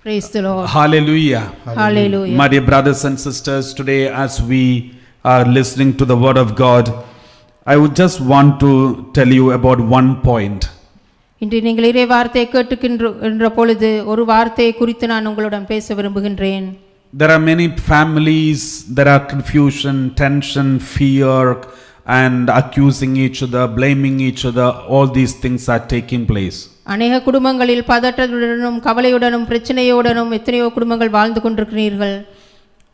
Praise the Lord. Hallelujah. Hallelujah. My dear brothers and sisters, today as we are listening to the word of God, I would just want to tell you about one point. இன்று நீங்கள் இறை வார்த்தையை கேட்டுக்கின்ற பொழுது ஒரு வார்த்தையை குறித்து நான் உங்களுடன் பேச விரும்புகின்றேன். There are many families, there are confusion, tension, fear, and accusing each other, blaming each other. All these things are taking place. அநேக குடும்பங்களில் பதட்டத்துடனும் கவலையுடனும் பிரச்சனையுடனும் எத்தனையோ குடும்பங்கள் வாழ்ந்து கொண்டிருக்கிறீர்கள்.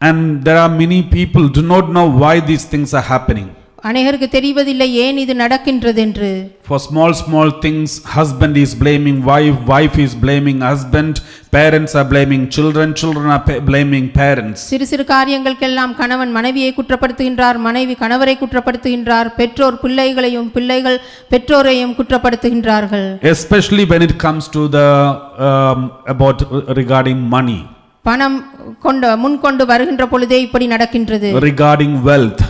And there are many people do not know why these things are happening. அநேகருக்கு தெரிவதில்லை ஏன் இது நடக்கின்றது என்று. For small things, husband is blaming wife, wife is blaming husband, parents are blaming children, children are blaming parents. சிறு சிறு காரியங்களுக்கெல்லாம் கணவன் மனைவியை குற்றப்படுத்துகின்றார், மனைவி கணவரை குற்றப்படுத்துகின்றார், பெற்றோர் பிள்ளைகளையும் பிள்ளைகள் பெற்றோரையும் குற்றப்படுத்துகின்றார்கள். Especially when it comes to the about regarding money. பணம் முன்கொண்டு வருகின்ற பொழுதே இப்படி நடக்கின்றது. Regarding wealth.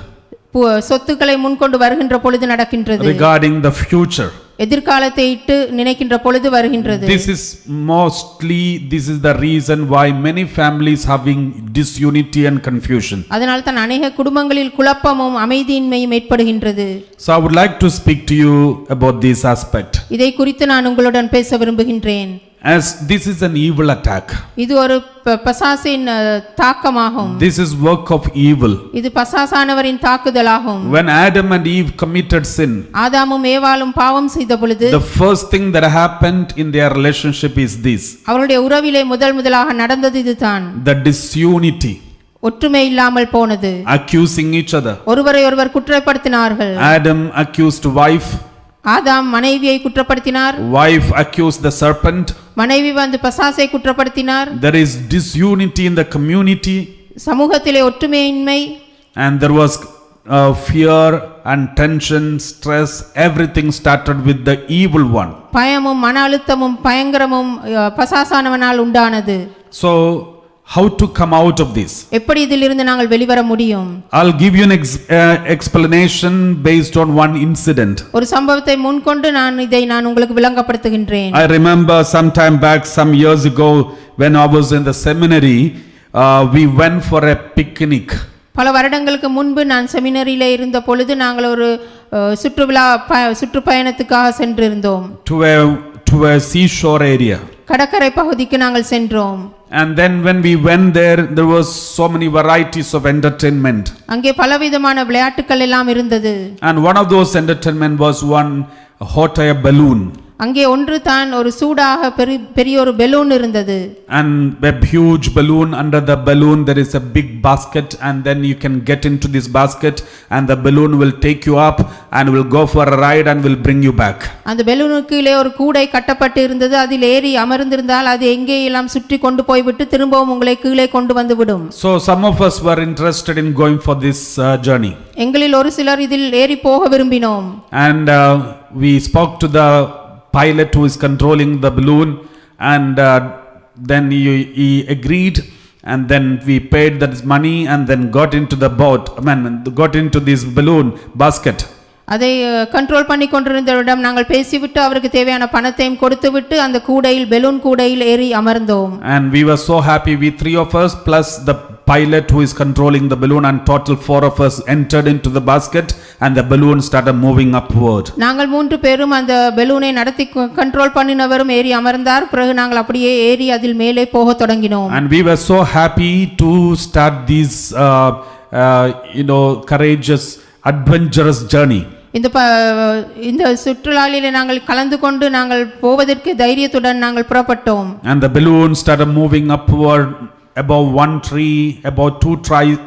சொத்துக்களை முன்கொண்டு வருகின்ற பொழுது நடக்கின்றது. Regarding the future. எதிர்காலத்தை இட்டு நினைக்கின்ற பொழுது வருகின்றது. This is the reason why many families having disunity and confusion. அதனால் தான் अनेक குடும்பங்களில் குழப்பமும் அமைதியின்மையும் ஏற்படுகின்றது. So I would like to speak to you about this aspect. இதை குறித்து நான் உங்களுடன் பேச விரும்புகின்றேன். As this is an evil attack. இது ஒரு பசாசின் தாக்கமாகும். This is work of evil. இது பசாசானவரின் தாக்குதலாகும். When Adam and Eve committed sin, ஆதாமும் ஏவாளும் பாவம் செய்த பொழுது, the first thing that happened in their relationship is this. அவருடைய உறவிலே முதலாக நடந்தது இதுதான். The disunity. ஒற்றுமை இல்லாமல் போனது. Accusing each other. ஒருவரை ஒருவர் குற்றப்படுத்தினார்கள். Adam accused wife. ஆதாம் மனைவியை குற்றப்படுத்தினார். Wife accused the serpent. மனைவி வந்து பசாசை குற்றப்படுத்தினார். There is disunity in the community. சமூகத்திலே ஒற்றுமையின்மை. And there was fear and tension, stress. Everything started with the evil one. பயமும் மன அழுத்தமும் பயங்கரமும் பசாசானவனால் உண்டானது. So how to come out of this? எப்படி இதிலிருந்து நாங்கள் வெளிவர முடியும்? I'll give you an explanation based on one incident. ஒரு சம்பவத்தை முன்கொண்டு நான் உங்களுக்கு விளங்கப்படுத்துகின்றேன். I remember some time back, some years ago, when I was in the seminary, we went for a picnic. பல வருடங்களுக்கு முன்பு நான் செமினரியிலே இருந்த பொழுது நாங்கள் ஒரு சுற்றுப்பயணத்துக்காக சென்றிருந்தோம். To a seashore area. கடற்கரை பகுதிக்கு நாங்கள் சென்றோம். And then when we went there was so many varieties of entertainment. அங்கே பலவிதமான விளையாட்டுகள் எல்லாம் இருந்தது. And one of those entertainment was one hot air balloon. அங்கே ஒன்று தான் ஒரு சூடாக பெரிய ஒரு பலூன் இருந்தது. And a huge balloon, under the balloon there is a big basket, and then you can get into this basket and the balloon will take you up and will go for a ride and will bring you back. அந்த பலூனுக்குள்ளே ஒரு கூடை கட்டப்பட்டு இருந்தது. அதில் ஏறி அமர்ந்திருந்தால் அது எங்கே எல்லாம் சுற்றி கொண்டு போய் விட்டு திரும்பவும் உங்களை கீழே கொண்டு வந்து விடும். So some of us were interested in going for this journey. எங்களில் ஒரு சிலர் இதில் ஏறி போக விரும்பினோம். And we spoke to the pilot who is controlling the balloon, and then he agreed, and then we paid that money and then got into the boat, got into this balloon basket. அதை control பண்ணி கொண்டிருந்தவரிடம் நாங்கள் பேசிவிட்டு அவருக்கு தேவையான பணத்தையும் கொடுத்துவிட்டு அந்த கூடையில் பலூன் கூடையில் ஏறி அமர்ந்தோம். And we were so happy, we three of us plus the pilot who is controlling the balloon, and total 4 of us entered into the basket and the balloon started moving upward. நாங்கள் 3 பேரும் அந்த பலூனை நடத்தி control பண்ணினவரும் ஏறி அமர்ந்தார். பிறகு நாங்கள் அப்படியே ஏறி அதில் மேலே போக தொடங்கினோம். And we were so happy to start this courageous adventurous journey. இந்த சுற்றுலாவிலே நாங்கள் கலந்து கொண்டு நாங்கள் போவதற்கு தைரியத்துடன் நாங்கள் புறப்பட்டோம். And the balloon started moving upward above one tree, about 2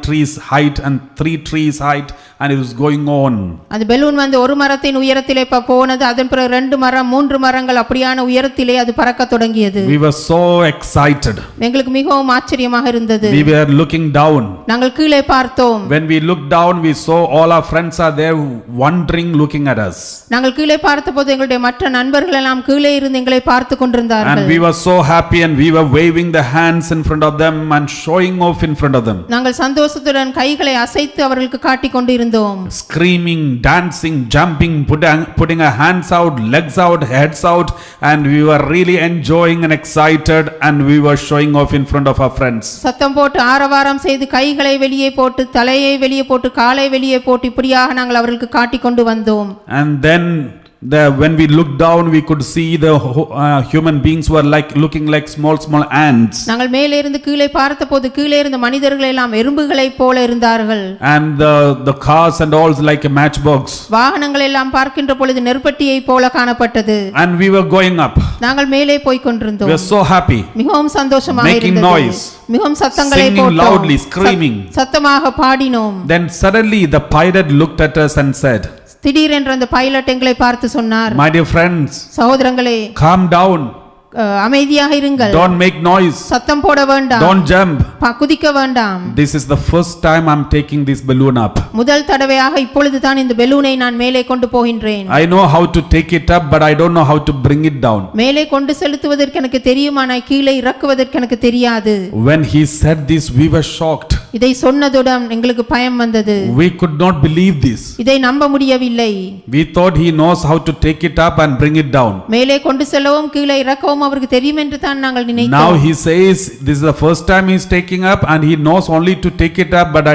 trees height and 3 trees height, and it was going on. அந்த balloon வந்து ஒரு மரத்தின் உயரத்திலே போனது. அதன் பிறகு 2 மரம் 3 மரங்கள் அப்படியான உயரத்திலே அது பறக்க தொடங்கியது. We were so excited. எங்களுக்கு மிகவும் ஆச்சரியமாக இருந்தது. We were looking down. நாங்கள் கீழே பார்த்தோம். When we looked down, we saw all our friends are there wondering, looking at us. நாங்கள் கீழே பார்த்தபோது எங்களுடைய மற்ற நண்பர்கள் எல்லாம் கீழே இருந்து எங்களை பார்த்து கொண்டிருந்தார்கள். And we were so happy, and we were waving the hands in front of them and showing off in front of them. நாங்கள் சந்தோஷத்துடன் கைகளை அசைத்து அவர்களுக்கு காட்டிக் கொண்டிருந்தோம். இருந்தோம். Screaming, dancing, jumping, putting our hands out, legs out, heads out, and we were really enjoying and excited, and we were showing off in front of our friends. சத்தம் போட்டு ஆரவாரம் செய்து கைகளை வெளியே போட்டு தலையை வெளியே போட்டு காலை வெளியே போட்டு இப்படியாக நாங்கள் அவர்களுக்கு காட்டிக் கொண்டு வந்தோம். And then when we looked down, we could see the human beings were looking like small ants. நாங்கள் மேலே இருந்து கீழே பார்த்தபோது கீழே இருந்த மனிதர்கள் எல்லாம் எறும்புகளைப் போல இருந்தார்கள். And the cars and all like a matchbox. வாகனங்கள் எல்லாம் பார்க்கின்ற பொழுது நெருப்பட்டியைப் போல காணப்பட்டது. And we were going up. நாங்கள் மேலே போய் கொண்டிருந்தோம். We were so happy. மிகவும் சந்தோஷமாக இருந்தது. Making noise. மிகவும் சத்தங்களை போட்டோம். Singing loudly, screaming. சத்தமாக பாடினோம். Then suddenly the pilot looked at us and said, திடீரென்று அந்த பைலட் எங்களை பார்த்து சொன்னார், My dear friends, சகோதரங்களே, calm down. அமைதியாக இருங்கள். Don't make noise. சத்தம் போட வேண்டாம். Don't jump. குதிக்க வேண்டாம். This is the first time I'm taking this balloon up. முதல் தடவையாக இப்பொழுது தான் இந்த பலூனை நான் மேலே கொண்டு போகின்றேன். I know how to take it up, but I don't know how to bring it down. மேலே கொண்டு செலுத்துவதற்கு எனக்கு தெரியும், ஆனால் கீழே இறக்குவதற்கு எனக்கு தெரியாது. When he said this, we were shocked. இதை சொன்னதுடன் எங்களுக்கு பயம் வந்தது. We could not believe this. இதை நம்ப முடியவில்லை. We thought he knows how to take it up and bring it down. மேலே கொண்டு செல்லவும் கீழே இறக்கவும் அவருக்கு தெரியும் என்று தான் நாங்கள் நினைத்தோம். Now he says this is the first time he is taking up, and he knows only to take it up, but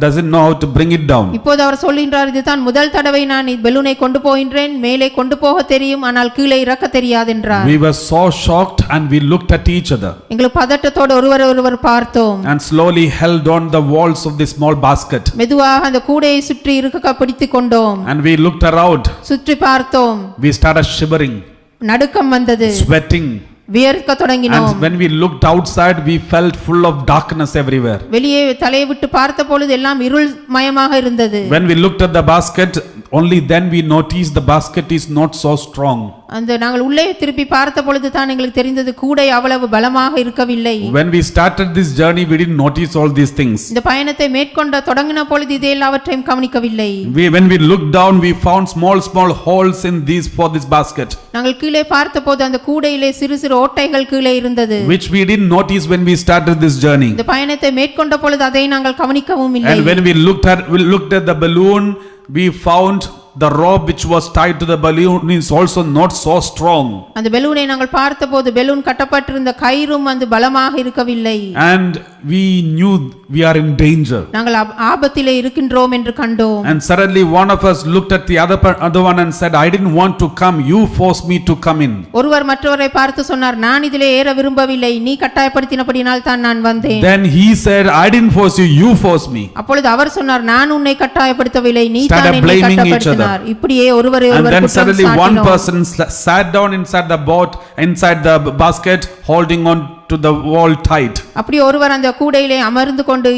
doesn't know how to bring it down. இப்போது அவர் சொல்கிறார், இதுதான் முதல் தடவை நான் பலூனை கொண்டு போகின்றேன், மேலே கொண்டு போக தெரியும், ஆனால் கீழே இறக்க தெரியாது என்றார். We were so shocked, and we looked at each other. எங்களுக்கு பதட்டத்தோடு ஒருவர் பார்த்தோம். And slowly held on the walls of this small basket. மெதுவாக அந்த கூடையை சுற்றி இருக்க பிடித்துக் கொண்டோம். And we looked around. சுற்றி பார்த்தோம். We started shivering. நடுக்கம் வந்தது. Sweating. வியர்க்க தொடங்கினோம். And when we looked outside, we felt full of darkness everywhere. வெளியே தலையை விட்டு பார்த்த பொழுது எல்லாம் இருள் மயமாக இருந்தது. When we looked at the basket, only then we noticed the basket is not so strong. அந்த நாங்கள் உள்ளே திருப்பி பார்த்த பொழுது தான் எங்களுக்கு தெரிந்தது கூடை அவ்வளவு பலமாக இருக்கவில்லை. When we started this journey, we didn't notice all these things. இந்த பயணத்தை மேற்கொண்ட தொடங்கின பொழுது இதை எல்லாவற்றையும் கவனிக்கவில்லை. When we looked down, we found small holes in for this basket. நாங்கள் கீழே பார்த்தபோது அந்த கூடையிலே சிறு சிறு ஓட்டைகள் கீழே இருந்தது. Which we didn't notice when we started this journey. இந்த பயணத்தை மேற்கொண்ட பொழுது அதை நாங்கள் கவனிக்கவும் இல்லை. And when we looked at the balloon, we found the rope which was tied to the balloon is also not so strong. அந்த பலூனை நாங்கள் பார்த்தபோது பலூன் கட்டப்பட்டிருந்த கயிறும் அந்த பலமாக இருக்கவில்லை. And we knew we are in danger. நாங்கள் ஆபத்திலே இருக்கின்றோம் என்று கண்டோம். And suddenly one of us looked at the other one and said, I didn't want to come, you forced me to come in. ஒருவர் மற்றவரை பார்த்து சொன்னார், நான் இதிலே ஏற விரும்பவில்லை, நீ கட்டாயப்படுத்தினபடியால் தான் நான் வந்தேன். Then he said, I didn't force you, you forced me. அப்பொழுது அவர் சொன்னார், நான் உன்னை கட்டாயப்படுத்தவில்லை, நீ தான் Started என்னை blaming each கட்டாயப்படுத்தினார். இப்படியே ஒருவரை And ஒருவர் then குற்றம் suddenly one சாட்டினோம். person sat down inside the boat, inside the basket, holding on to the wall tight. அப்படி ஒருவர் அந்த கூடையிலே அமர்ந்து கொண்டு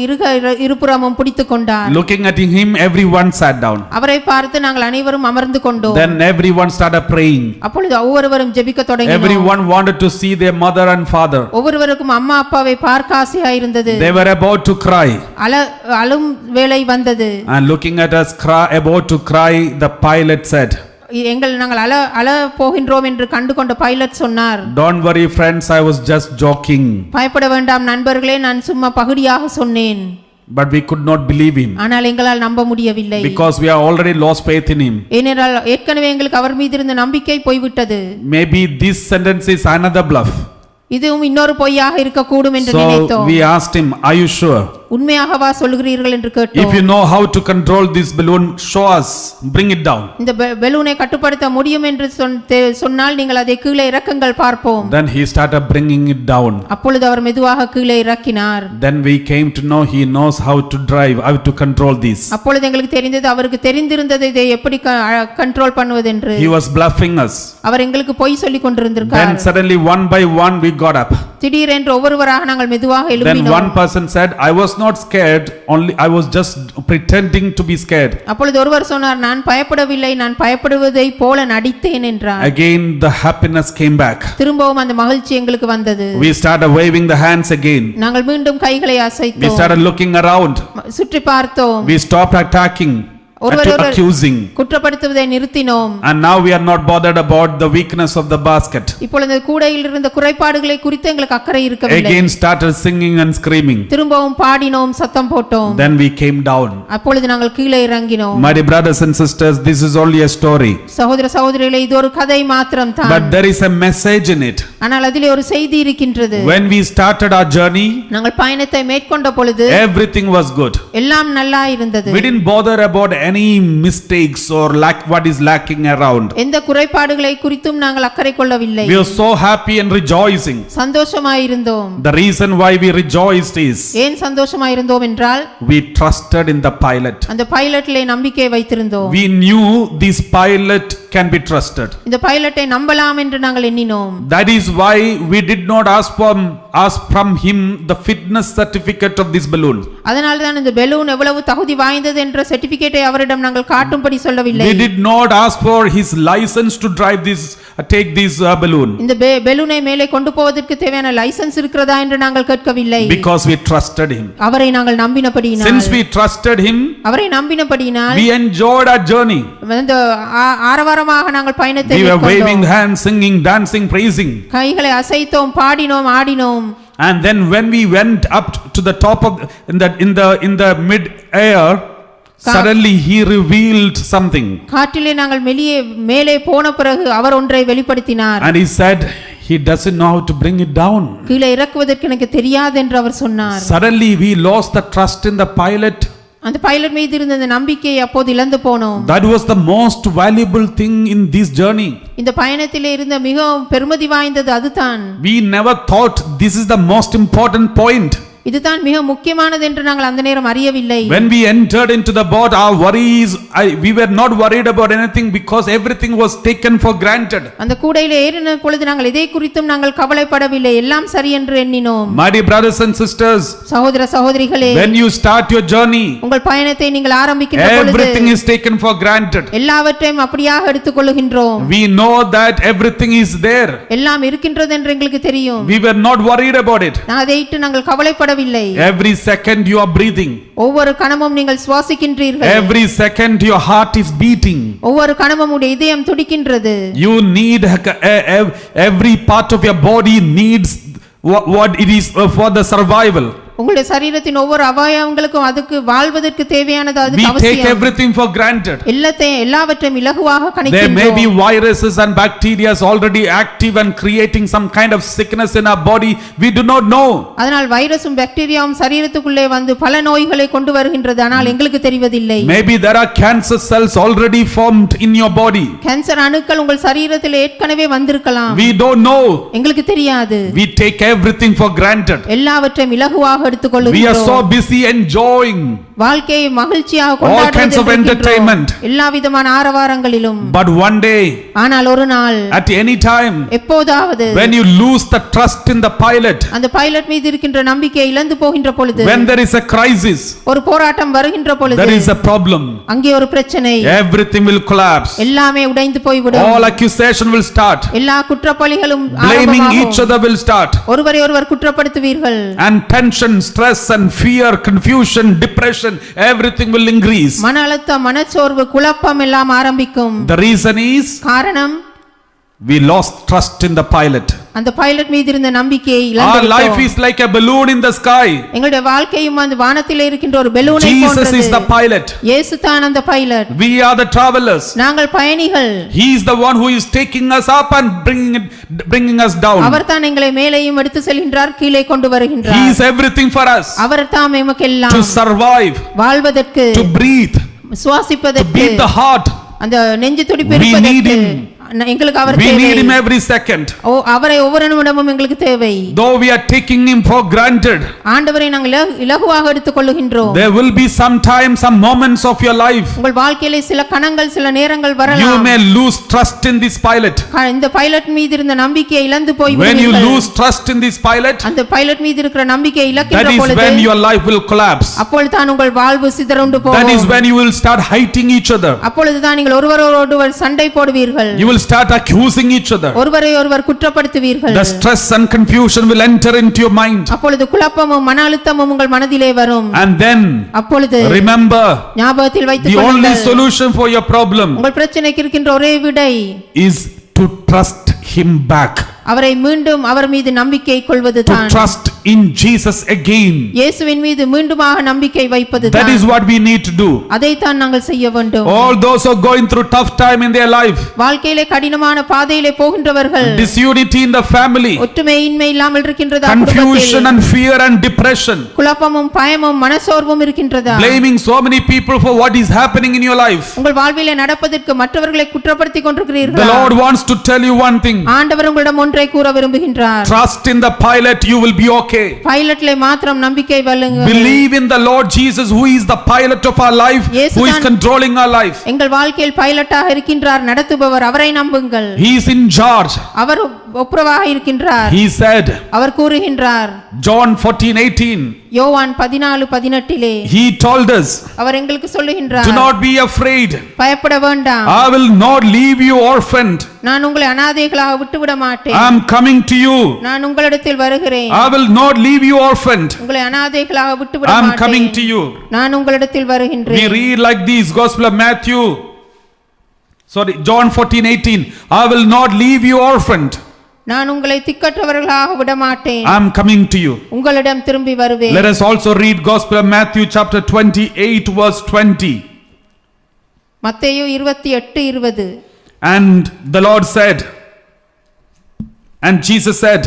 இருபுறமும் பிடித்துக் கொண்டார். Looking at him, everyone sat down. அவரை பார்த்து நாங்கள் அனைவரும் அமர்ந்து கொண்டோம். Then everyone started praying. அப்பொழுது ஒவ்வொருவரும் ஜெபிக்க தொடங்கினோம். Everyone wanted to see their mother and father. ஒவ்வொருவருக்கும் அம்மா அப்பாவை பார்க்க ஆசையா இருந்தது. They were about to cry. அழும் வேளை வந்தது. And looking at us about to cry, the pilot said, நாங்கள் அழ போகின்றோம் என்று கண்டு கொண்ட பைலட் சொன்னார், Don't worry friends, I was just joking. பயப்பட வேண்டாம் நண்பர்களே, நான் சும்மா பகுதியாக சொன்னேன். But we could not believe him. ஆனால் எங்களால் நம்ப முடியவில்லை. Because we are already lost faith in him. ஏனென்றால் ஏற்கனவே எங்களுக்கு அவர் மீது இருந்த நம்பிக்கை போய்விட்டது. Maybe this sentence is another bluff. இதுவும் இன்னொரு பொய்யாக இருக்கக்கூடும் என்று So நினைத்தோம். we asked him, Are you sure? உண்மையாகவா சொல்கிறீர்கள் என்று கேட்டோம். If you know how to control this balloon, show us, bring it down. இந்த பலூனை கட்டுப்படுத்த முடியும் என்று சொன்னால் நீங்கள் அதை கீழே இறக்குங்கள் பார்ப்போம். Then he started bringing it down. அப்பொழுது அவர் மெதுவாக கீழே இறக்கினார். Then we came to know he knows how to drive, how to control this. அப்பொழுது எங்களுக்கு தெரிந்தது, அவருக்கு தெரிந்திருந்தது இதை எப்படி கண்ட்ரோல் பண்ணுவது என்று. He was bluffing us. அவர் எங்களுக்கு பொய் சொல்லிக் கொண்டிருந்தார். Then suddenly one by one we got up. திடீரென்று ஒவ்வொருவராக நாங்கள் மெதுவாக எழும்பினோம். Then one person said, I was not scared, only I was just pretending to be scared. அப்பொழுது ஒருவர் சொன்னார், நான் பயப்படவில்லை, நான் பயப்படுவதை போல நடித்தேன் என்றார். Again the happiness came back. திரும்பவும் அந்த மகிழ்ச்சி எங்களுக்கு வந்தது. We started waving the hands again. நாங்கள் மீண்டும் கைகளை அசைத்தோம். We started looking around. சுற்றி பார்த்தோம். We stopped attacking. ஒருவரையொருவர் accusing. குற்றப்படுத்துவதை நிறுத்தினோம். And now we are not bothered about the weakness of the basket. இப்பொழுது கூடையில் இருந்த குறைபாடுகளை குறித்து எங்களுக்கு அக்கறை இருக்கவில்லை. Again started singing and screaming. திரும்பவும் பாடினோம், சத்தம் போட்டோம். Then we came down. அப்பொழுது நாங்கள் கீழே இறங்கினோம். My dear brothers and sisters, this is only a story. சகோதர சகோதரிகளே, இது ஒரு கதை மாத்திரம் தான். But there is a message in it. ஆனால் அதிலே ஒரு செய்தி இருக்கின்றது. When we started our journey, நாங்கள் பயணத்தை மேற்கொண்ட பொழுது everything was good. எல்லாம் நல்லா இருந்தது. We didn't bother about any mistakes or lack what is lacking around. எந்த குறைபாடுகளை குறித்தும் நாங்கள் அக்கறை கொள்ளவில்லை. We were so happy and rejoicing. சந்தோஷமாய் இருந்தோம். The reason why we rejoiced is ஏன் சந்தோஷமாய் இருந்தோம் என்றால் we trusted in the pilot. அந்த பைலட்டிலே நம்பிக்கை வைத்திருந்தோம். We knew this pilot can be trusted. இந்த பைலட்டை நம்பலாம் என்று நாங்கள் எண்ணினோம். That is why we did not ask from him the fitness certificate of this balloon. அதனால தான் இந்த பலூன் எவ்வளவு தகுதி வாய்ந்தது என்ற சர்டிபிகேட்டை அவரிடம் நாங்கள் காட்டும்படி சொல்லவில்லை. We did not ask for his license to drive this take this balloon. இந்த பலூனை மேலே கொண்டு போவதற்கு தேவையான லைசென்ஸ் இருக்கிறதா என்று நாங்கள் கேட்கவில்லை. Because we trusted him. அவரை நாங்கள் நம்பினபடியினால். Since we trusted him, அவரை நம்பினபடியினால் we enjoyed our journey. இந்த ஆரவாரமாக நாங்கள் பயணத்தை We were மேற்கொண்டோம். waving hands, singing, dancing, praising. கைகளை அசைத்தோம், பாடினோம், ஆடினோம். And then when we went up to the top of in the mid air, suddenly he revealed something. காற்றிலே நாங்கள் மேலே போன பிறகு அவர் ஒன்றை வெளிப்படுத்தினார். And he said he doesn't know how to bring it down. கீழே இறக்குவதற்கு எனக்கு தெரியாது என்று அவர் சொன்னார். Suddenly we lost the trust in the pilot. அந்த பைலட் மீது இருந்த அந்த நம்பிக்கையை அப்போது இழந்து போனோம். That was the most valuable thing in this journey. இந்த பயணத்திலே இருந்த மிகவும் பெருமதி வாய்ந்தது அதுதான். We never thought this is the most important point. இதுதான் மிக முக்கியமானது என்று நாங்கள் அந்த நேரம் அறியவில்லை. When we entered into the boat, our worries, we were not worried about anything because everything was taken for granted. அந்த கூடையிலே ஏறின பொழுது நாங்கள் எதை குறித்தும் நாங்கள் கவலைப்படவில்லை, எல்லாம் சரி என்று எண்ணினோம். My dear brothers and sisters, சகோதர சகோதரிகளே, when you start your journey, உங்கள் பயணத்தை நீங்கள் ஆரம்பிக்கின்ற பொழுது everything is taken for granted. எல்லாவற்றையும் அப்படியாக எடுத்துக்கொள்கின்றோம். We know that everything is there. எல்லாம் இருக்கின்றது என்று எங்களுக்கு தெரியும். We were not worried about it. அதையிட்டு நாங்கள் கவலைப்படவில்லை. Every second you are breathing. ஒவ்வொரு கணமும் நீங்கள் சுவாசிக்கின்றீர்கள். Every second your heart is beating. ஒவ்வொரு கணமும் உடைய இதயம் துடிக்கின்றது. You need every part of your body needs what it is for the survival. உங்களுடைய சரீரத்தின் ஒவ்வொரு அவயவங்களுக்கும் அதுக்கு வாழ்வதற்கு தேவையானது அது அவசியம். We take everything for granted. எல்லாவற்றையும் இலகுவாக கணிக்கின்றோம். There may be viruses and bacteria already active and creating some kind of sickness in our body. We do not know. அதனால் வைரஸும் பாக்டீரியாவும் சரீரத்துக்குள்ளே வந்து பல நோய்களை கொண்டு வருகின்றது, ஆனால் எங்களுக்கு தெரிவதில்லை. Maybe there are cancer cells already formed in your body. Cancer அணுக்கள் உங்கள் சரீரத்தில் ஏற்கனவே வந்திருக்கலாம். We don't know. எங்களுக்கு தெரியாது. We take everything for granted. எல்லாவற்றையும் இலகுவாக We are so busy enjoying வாழ்க்கையை மகிழ்ச்சியாக all kinds of entertainment. எல்லா விதமான ஆரவாரங்களிலும். But one day, ஆனால் ஒரு நாள், at any time, எப்போதாவது, when you lose the trust in the pilot, அந்த பைலட் மீது இருக்கின்ற நம்பிக்கையை இழந்து போகின்ற பொழுது, when there is a crisis, ஒரு போராட்டம் வருகின்ற பொழுது, there is a problem. அங்கே ஒரு பிரச்சனை, everything will collapse. எல்லாமே உடைந்து போய்விடும். All accusation will start. எல்லா குற்றப்பழிகளும் blaming each other will start. ஒருவரை ஒருவர் குற்றப்படுத்துவீர்கள். And tension, stress and fear, confusion, depression, everything will increase. மன அழுத்தம், மனச்சோர்வு, குழப்பம் எல்லாம் ஆரம்பிக்கும். The reason is காரணம் we lost trust in the pilot. அந்த பைலட் மீது இருந்த நம்பிக்கையை Our இழந்துவிட்டோம். life is like a balloon in the sky. எங்களுடைய வாழ்க்கையும் அந்த வானத்திலே இருக்கின்ற ஒரு பலூனை போன்றது. Jesus is the pilot. இயேசு தான் அந்த pilot. We are the travelers. நாங்கள் பயணிகள். He is the one who is taking us up and bringing us down. அவர் தான் எங்களை மேலேயும் எடுத்து செல்கின்றார், கீழே கொண்டு வருகின்றார். He is everything for us. அவர் தான் எமக்கெல்லாம். To survive, வாழ்வதற்கு, to breathe, சுவாசிப்பதற்கு, to beat the heart. அந்த நெஞ்சு துடிப்பு இருப்பதற்கு எங்களுக்கு அவர் தேவை. We need him every second. அவரை ஒவ்வொரு நிமிடமும் எங்களுக்கு தேவை. Though we are taking him for granted, ஆண்டவரை நாங்கள் இலகுவாக எடுத்துக்கொள்கின்றோம். there will be some moments of your life உங்கள் வாழ்க்கையிலே சில கணங்கள், சில நேரங்கள் வரலாம். you may lose trust in this pilot. இந்த பைலட் மீது இருந்த நம்பிக்கையை இழந்து போய்விடுவீர்கள். When you lose trust in this pilot, அந்த பைலட் மீது இருக்கிற நம்பிக்கையை இழக்கின்ற பொழுது, that is when your life will collapse. அப்பொழுது தான் உங்கள் வாழ்வு சிதறுண்டு போகும். That is when you will start hating each other. அப்பொழுது தான் நீங்கள் ஒருவரோடு ஒருவர் சண்டை போடுவீர்கள். You will will start accusing each other. ஒருவரை ஒருவர் குற்றப்படுத்துவீர்கள். The stress and confusion will enter into your mind. அப்பொழுது குழப்பமும் மன அழுத்தமும் உங்கள் மனதிலே வரும். And then அப்பொழுது remember, ஞாபகத்தில் வைத்துக் the only கொள்ளுங்கள், solution for your problem உங்கள் பிரச்சனைக்கு இருக்கின்ற ஒரே விடை is to trust him back. அவரை மீண்டும் அவர் மீது நம்பிக்கை To கொள்வதுதான். trust in Jesus again. இயேசுவின் மீது மீண்டுமாக நம்பிக்கை That வைப்பதுதான். is what we need to do. அதைத்தான் நாங்கள் செய்ய வேண்டும். All those who are going through tough time in their life, வாழ்க்கையிலே கடினமான பாதையிலே போகின்றவர்கள், disunity in the family, ஒற்றுமையின்மை இல்லாமல் இருக்கின்றதா, confusion and fear and depression, குழப்பமும் பயமும் மனசோர்வும் இருக்கின்றதா, blaming so many people for what is happening in your life. உங்கள் வாழ்விலே நடப்பதற்கு மற்றவர்களை குற்றப்படுத்திக் The கொண்டிருக்கிறீர்களா? Lord wants to tell you one thing. ஆண்டவர் உங்களிடம் ஒன்றை கூற விரும்புகின்றார். Trust in the pilot, you will be okay. பைலட்லே மாத்திரம் நம்பிக்கை வையுங்கள். Believe in the Lord Jesus, who is the pilot of our life, who is controlling our life. எங்கள் வாழ்க்கையில் பைலட்டாக இருக்கின்றார், நடத்துபவர், அவரை நம்புங்கள். He is in charge. அவர் ஒப்புரவாக இருக்கின்றார். He said, அவர் கூறுகின்றார், John 14:18, யோவான் 14:18 he told us, அவர் எங்களுக்கு சொல்லுகின்றார், do not be afraid. பயப்பட வேண்டாம், I will not leave you orphaned. நான் உங்களை அநாதைகளாக விட்டுவிட மாட்டேன். I am coming to you. நான் உங்களிடத்தில் வருகிறேன். I will not leave you orphaned. உங்களை அநாதைகளாக விட்டுவிட I am மாட்டேன். coming to you. நான் உங்களிடத்தில் We வருகின்றேன். read like this, Gospel of Matthew. John 14:18, I will not leave you orphaned. நான் உங்களை திக்கற்றவர்களாக விட மாட்டேன். I am coming to you. உங்களிடம் திரும்பி வருவேன். Let us also read Gospel of Matthew chapter 28 verse 20. மத்தேயு 28:20. And the Lord said, and Jesus said,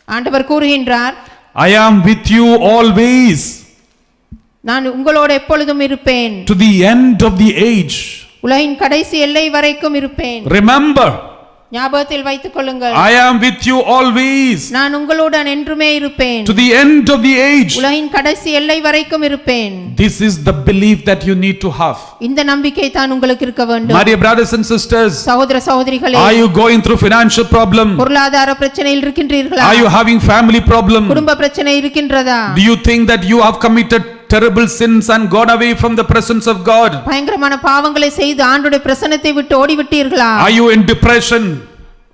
ஆண்டவர் கூறுகின்றார், I am with you always நான் உங்களோடு எப்பொழுதும் இருப்பேன், to the end of the age. உலகின் கடைசி எல்லை வரைக்கும் இருப்பேன். Remember, ஞாபகத்தில் வைத்துக் கொள்ளுங்கள், I am with you always நான் உங்களுடன் என்றுமே இருப்பேன், to the end of the age. உலகின் கடைசி எல்லை வரைக்கும் இருப்பேன். This is the belief that you need to have. இந்த நம்பிக்கை தான் உங்களுக்கு இருக்க வேண்டும். My dear brothers and sisters, சகோதர சகோதரிகளே, are you going through financial problem? பொருளாதார பிரச்சனையில் இருக்கின்றீர்களா? Are you having family problem? குடும்ப பிரச்சனை இருக்கின்றதா? Do you think that you have committed terrible sins and gone away from the presence of God? பயங்கரமான பாவங்களை செய்து ஆண்டவருடைய பிரசன்னத்தை விட்டு ஓடிவிட்டீர்களா? Are you in depression?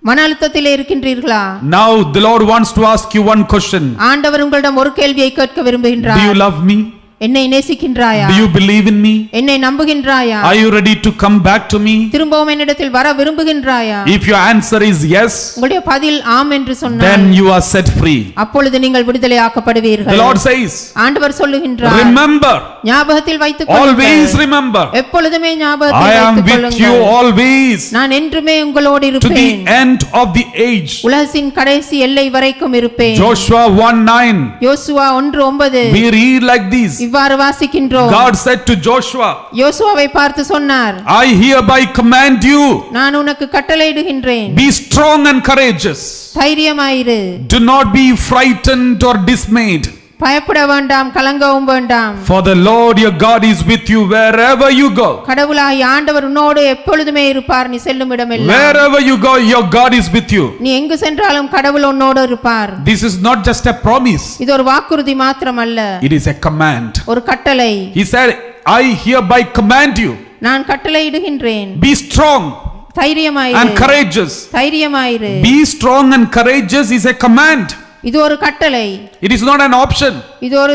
மன அழுத்தத்திலே இருக்கின்றீர்களா? Now the Lord wants to ask you one question. ஆண்டவர் உங்களிடம் ஒரு கேள்வியை கேட்க Do விரும்புகின்றார். you love me? என்னை நேசிக்கின்றாயா? Do you believe in me? என்னை நம்புகின்றாயா? Are you ready to come back to me? திரும்பவும் என்னிடத்தில் வர விரும்புகின்றாயா? If your answer is yes, உங்களுடைய பதில் ஆம் என்று சொன்னால், then you are set free. அப்பொழுது நீங்கள் விடுதலையாக்கப்படுவீர்கள். The Lord says, ஆண்டவர் சொல்லுகின்றார், remember, ஞாபகத்தில் வைத்துக் always கொள்ளுங்கள், remember, எப்பொழுதுமே I ஞாபகத்தில் am வைத்துக் with you கொள்ளுங்கள், always நான் என்றுமே உங்களோடு to the இருப்பேன், end of the age. உலகின் கடைசி எல்லை வரைக்கும் இருப்பேன். Joshua 1:9, Joshua 1:9 we read like this. இவ்வாறு வாசிக்கின்றோம். God said to Joshua, யோசுவாவை பார்த்து சொன்னார், I hereby command you, நான் உனக்கு கட்டளையிடுகின்றேன், be strong and courageous. தைரியமாயிரு, Do not be frightened or dismayed. பயப்பட வேண்டாம், கலங்கவும் வேண்டாம். For the Lord your God is with you wherever you go. கடவுளாகிய ஆண்டவர் உன்னோடு எப்பொழுதுமே இருப்பார், நீ செல்லும் இடமெல்லாம். Wherever you go, your God is with you. நீ எங்கு சென்றாலும் கடவுள் உன்னோடு இருப்பார். This is not just a promise. இது ஒரு வாக்குறுதி மாத்திரமல்ல, It is a command. ஒரு கட்டளை. He said, I hereby command you, நான் கட்டளையிடுகின்றேன், be strong தைரியமாயிரு, and courageous. தைரியமாயிரு. Be strong and courageous is a command. இது ஒரு கட்டளை. It is not an option. இது ஒரு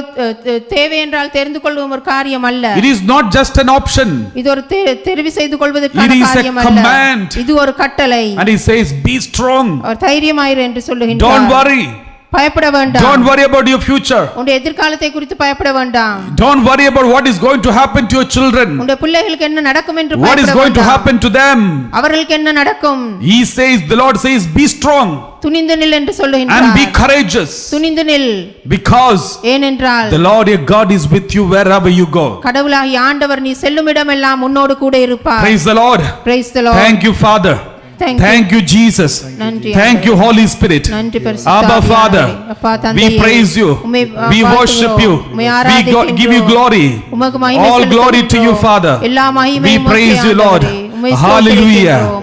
தேவை என்றால் தெரிந்து கொள்ளும் ஒரு காரியம் அல்ல. It is not just an option. இது ஒரு தெரிவு செய்து கொள்வதற்கான It is a காரியம் அல்ல. command. இது ஒரு கட்டளை. And he says, be strong. அவர் தைரியமாயிரு என்று சொல்லுகின்றார். Don't worry. பயப்பட வேண்டாம். Don't worry about your future. உன்னுடைய எதிர்காலத்தை குறித்து பயப்பட வேண்டாம். Don't worry about what is going to happen to your children. உன்னுடைய பிள்ளைகளுக்கு என்ன நடக்கும் என்று What is பயப்பட going to வேண்டாம். happen to them. அவர்களுக்கு என்ன நடக்கும்? He says, the Lord says, be strong துணிந்து நில் என்று சொல்லுகின்றார். and be courageous. துணிந்து நில். Because ஏனென்றால் the Lord your God is with you wherever you go. கடவுளாகிய ஆண்டவர் நீ செல்லும் இடமெல்லாம் உன்னோடு கூட இருப்பார். Praise the Lord. Praise the Lord. Thank you, Father. Thank you, Jesus. நன்றி Thank you, Holy Spirit. நன்றி பரிசுத்த Abba, ஆவியானவரே. Father, அப்பா we தந்தையே, praise you. உம்மை We worship you. உம்மை We ஆராதிக்கின்றோம். give you glory. உமக்கு மகிமை All glory to you, செலுத்துகின்றோம். Father. எல்லா மகிமையும் We உமக்கே praise you, Lord. ஆண்டவரே. உம்மை Hallelujah. ஸ்தோத்திரிக்கின்றோம்.